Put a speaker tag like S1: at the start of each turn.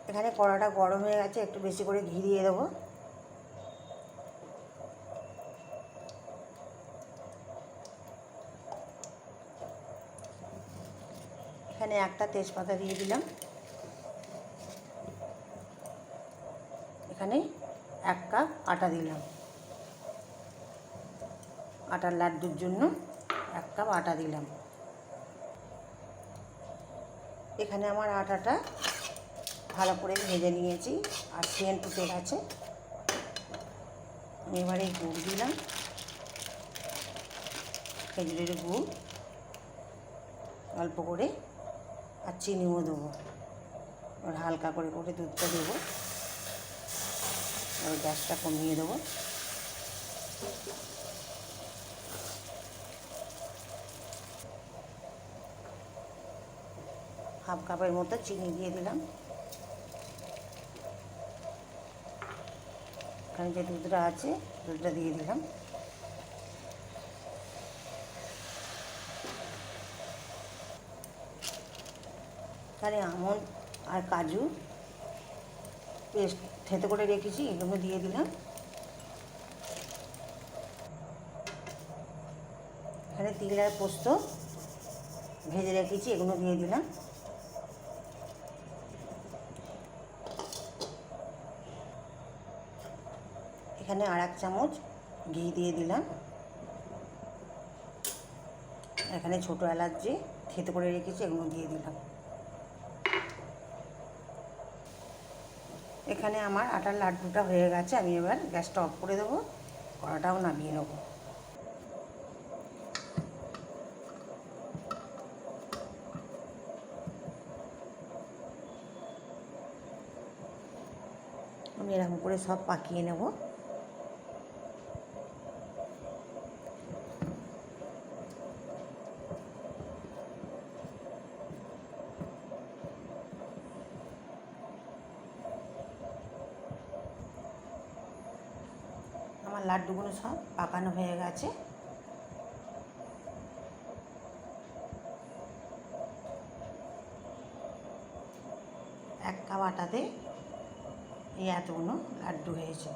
S1: এখানে কড়াটা গরম হয়ে গেছে, একটু বেশি করে ঘি দিয়ে দেবো। এখানে একটা তেজপাতা দিয়ে দিলাম। এখানে 1 কাপ আটা দিলাম, আটার লাড্ডুর জন্য 1 কাপ আটা দিলাম। এখানে আমার আটাটা ভালো করে ভেজে নিয়েছি আর সেন্ট উঠে গেছে। আমি এবারে গুড় দিলাম, খেজুরের গুড় অল্প করে, আর চিনিও দেবো। আর হালকা করে করে দুধটা দেবো, আর গ্যাসটা কমিয়ে দেবো। হাফ কাপের মতো চিনি দিয়ে দিলাম। এখানে যে দুধটা আছে, দুধটা দিয়ে দিলাম। এখানে আমন্ড আর কাজু পেস্ট থেতো করে রেখেছি, এগুলো দিয়ে দিলাম। এখানে তিল আর পোস্ত ভেজে রেখেছি, এগুলো দিয়ে দিলাম। এখানে আর 1 চামচ ঘি দিয়ে দিলাম। এখানে ছোটো এলাচ যে থেতো করে রেখেছি, এগুলো দিয়ে দিলাম। এখানে আমার আটার লাড্ডুটা হয়ে গেছে, আমি এবার গ্যাসটা অফ করে দেবো, কড়াটাও নামিয়ে নেব। আমি এরকম করে সব পাকিয়ে নেব। আমার লাড্ডুগুলো সব পাকানো হয়ে গেছে। এক কাপ আটাতে এই এতগুলো লাড্ডু হয়েছে।